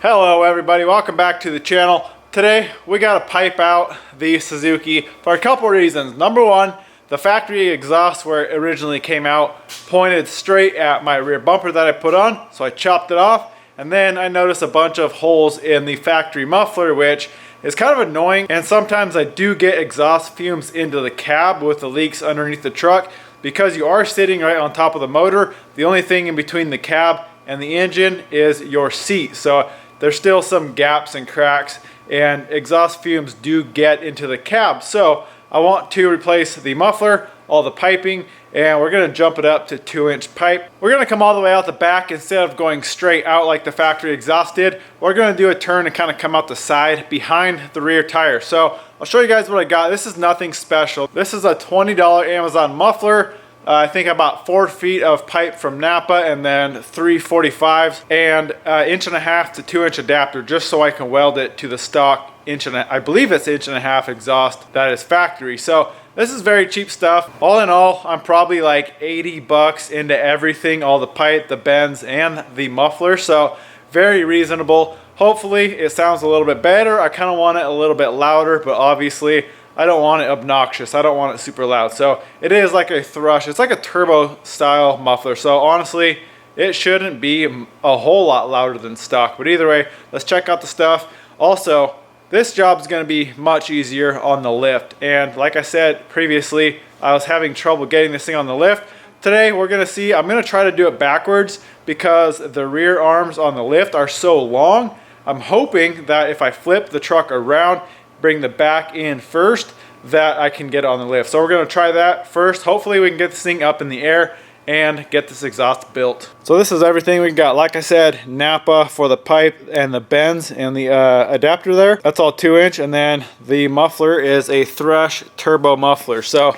Hello everybody, welcome back to the channel. Today we got to pipe out the Suzuki for a couple reasons. Number one, the factory exhaust where it originally came out pointed straight at my rear bumper that I put on, so I chopped it off. And then I noticed a bunch of holes in the factory muffler, which is kind of annoying. And sometimes I do get exhaust fumes into the cab with the leaks underneath the truck. Because you are sitting right on top of the motor, the only thing in between the cab and the engine is your seat. So there's still some gaps and cracks, and exhaust fumes do get into the cab. So I want to replace the muffler, all the piping, and we're going to jump it up to 2-inch pipe. We're going to come all the way out the back instead of going straight out like the factory exhaust did. We're going to do a turn and kind of come out the side behind the rear tire. So I'll show you guys what I got. This is nothing special. This is a $20 Amazon muffler. I think about 4 feet of pipe from Napa, and then 3 45s and 1.5 to 2 inch adapter, just so I can weld it to the stock I believe it's 1.5 inch exhaust that is factory. So this is very cheap stuff. All in all, I'm probably like 80 bucks into everything, all the pipe, the bends, and the muffler. So very reasonable. Hopefully it sounds a little bit better. I kind of want it a little bit louder, but obviously I don't want it obnoxious. I don't want it super loud. So it is like a thrush. It's like a turbo style muffler. So honestly, it shouldn't be a whole lot louder than stock. But either way, let's check out the stuff. Also, this job is going to be much easier on the lift. And like I said previously, I was having trouble getting this thing on the lift. Today we're going to see, I'm going to try to do it backwards because the rear arms on the lift are so long. I'm hoping that if I flip the truck around, bring the back in first, that I can get on the lift. So we're going to try that first. Hopefully we can get this thing up in the air and get this exhaust built. So this is everything we got. Like I said, Napa for the pipe and the bends and the adapter there. That's all 2-inch, and then the muffler is a Thrush turbo muffler. So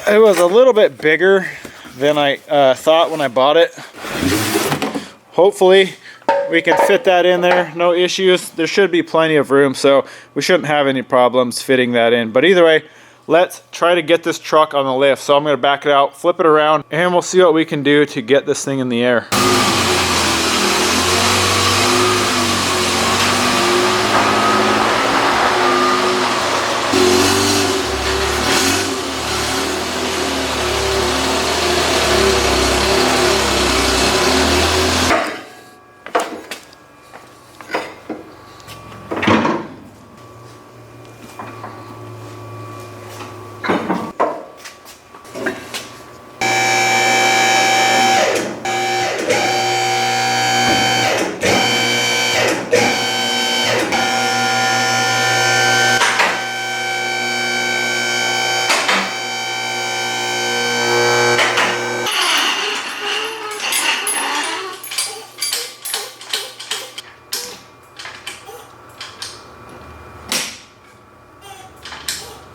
it was a little bit bigger than I thought when I bought it. Hopefully we can fit that in there, no issues. There should be plenty of room, so we shouldn't have any problems fitting that in. But either way, let's try to get this truck on the lift. So I'm going to back it out, flip it around, and we'll see what we can do to get this thing in the air.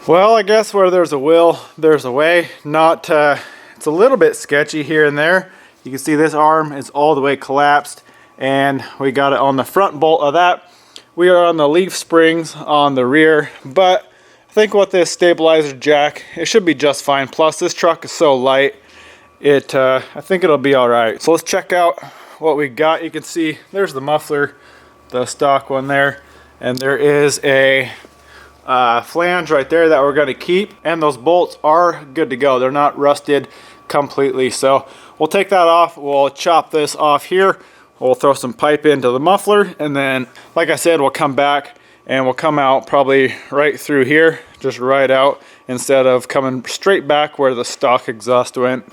Well, I guess where there's a will, there's a way. It's a little bit sketchy here and there. You can see this arm is all the way collapsed, and we got it on the front bolt of that. We are on the leaf springs on the rear, but I think with this stabilizer jack, it should be just fine. Plus, this truck is so light, I think it'll be all right. So let's check out what we got. You can see there's the muffler, the stock one there, and there is a flange right there that we're going to keep, and those bolts are good to go. They're not rusted completely. So we'll take that off. We'll chop this off here. We'll throw some pipe into the muffler, and then like I said, we'll come back and we'll come out probably right through here, just right out, instead of coming straight back where the stock exhaust went.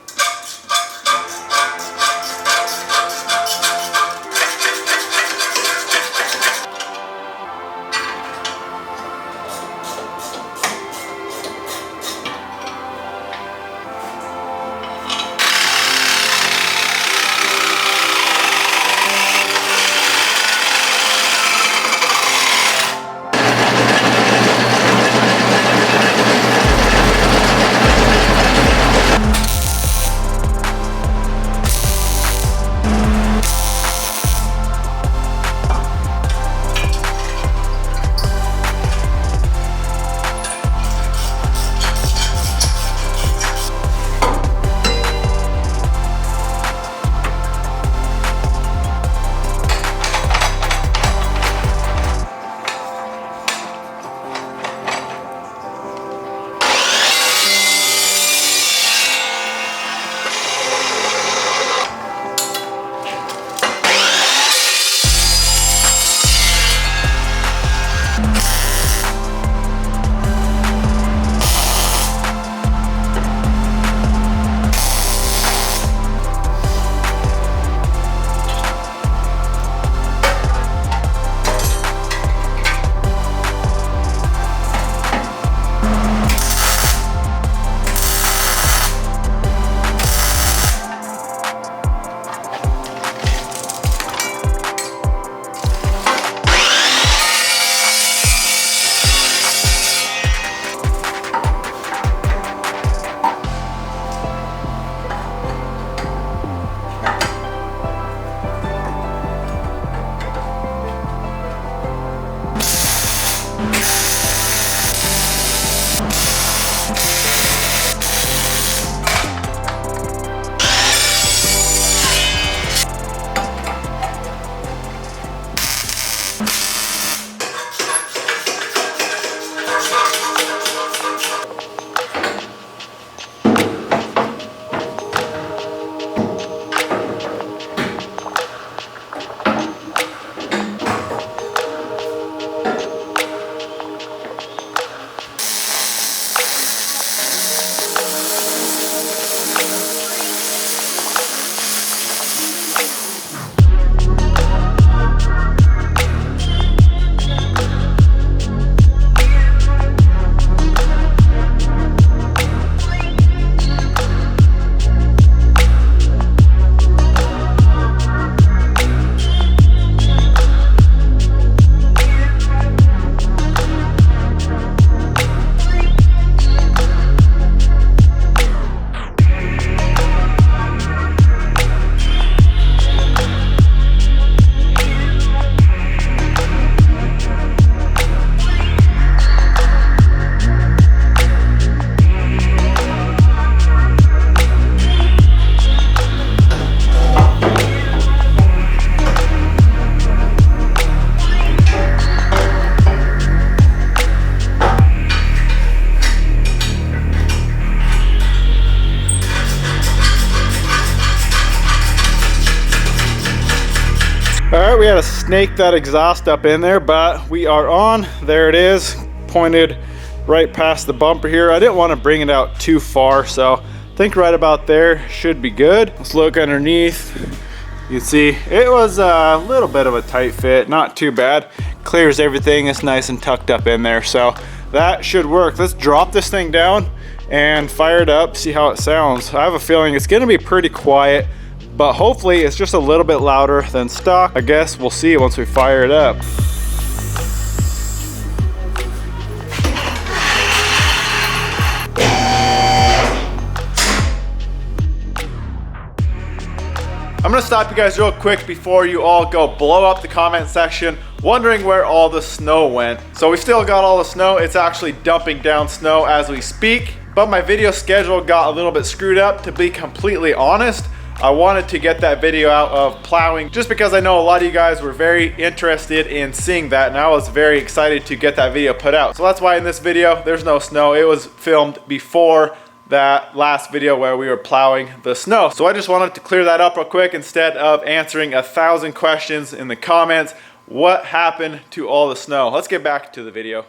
we had to snake that exhaust up in there, but we are on. There it is, pointed right past the bumper here. I didn't want to bring it out too far, so I think right about there should be good. Let's look underneath. You can see it was a little bit of a tight fit, not too bad. Clears everything, it's nice and tucked up in there, so that should work. Let's drop this thing down and fire it up, see how it sounds. I have a feeling it's gonna be pretty quiet, but hopefully it's just a little bit louder than stock. I guess we'll see once we fire it up. I'm gonna stop you guys real quick before you all go blow up the comment section wondering where all the snow went. So we still got all the snow. It's actually dumping down snow as we speak, but my video schedule got a little bit screwed up, to be completely honest. I wanted to get that video out of plowing just because I know a lot of you guys were very interested in seeing that, and I was very excited to get that video put out. So that's why in this video there's no snow. It was filmed before that last video where we were plowing the snow. So I just wanted to clear that up real quick instead of answering 1,000 questions in the comments. What happened to all the snow? Let's get back to the video.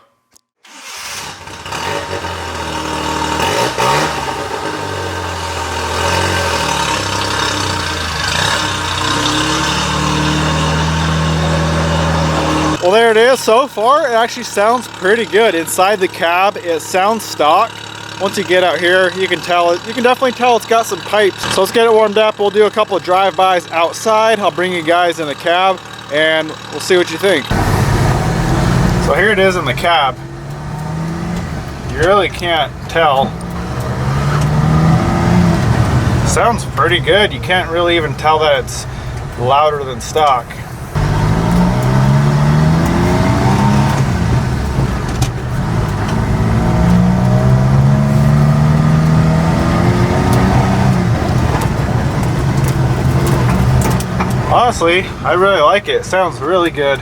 Well, there it is. So far, it actually sounds pretty good. Inside the cab, it sounds stock. Once you get out here, you can tell it. You can definitely tell it's got some pipes. So let's get it warmed up. We'll do a couple of drive-bys outside. I'll bring you guys in the cab, and we'll see what you think. So here it is in the cab. You really can't tell. Sounds pretty good. You can't really even tell that it's louder than stock. Honestly, I really like it. It sounds really good.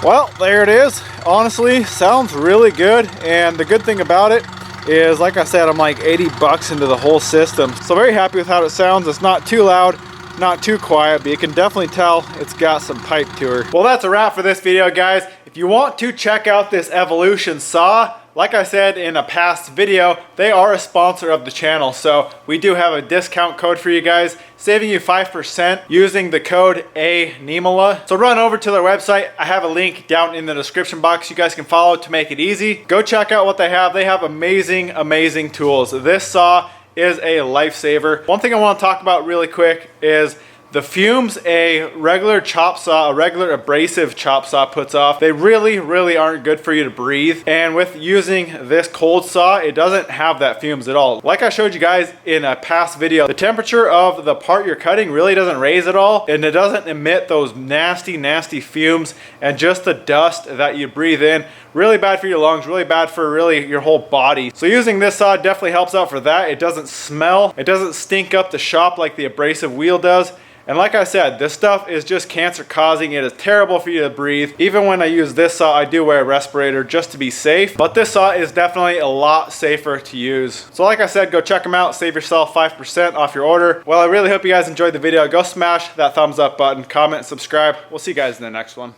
Well, there it is. Honestly, sounds really good. And the good thing about it is, like I said, I'm like 80 bucks into the whole system. So very happy with how it sounds. It's not too loud, not too quiet, but you can definitely tell it's got some pipe to her. Well, that's a wrap for this video, guys. If you want to check out this Evolution saw, like I said in a past video, they are a sponsor of the channel. So we do have a discount code for you guys, saving you 5% using the code Niemela. So run over to their website. I have a link down in the description box you guys can follow to make it easy. Go check out what they have. They have amazing, amazing tools. This saw is a lifesaver. One thing I want to talk about really quick is the fumes a regular chop saw, a regular abrasive chop saw puts off, they really, really aren't good for you to breathe. And with using this cold saw, it doesn't have that fumes at all. Like I showed you guys in a past video, the temperature of the part you're cutting really doesn't raise at all, and it doesn't emit those nasty, nasty fumes and just the dust that you breathe in. Really bad for your lungs, really bad for really your whole body. So using this saw definitely helps out for that. It doesn't smell, it doesn't stink up the shop like the abrasive wheel does. And like I said, this stuff is just cancer causing. It is terrible for you to breathe. Even when I use this saw, I do wear a respirator just to be safe. But this saw is definitely a lot safer to use. So like I said, go check them out. Save yourself 5% off your order. Well, I really hope you guys enjoyed the video. Go smash that thumbs up button, comment, subscribe. We'll see you guys in the next one.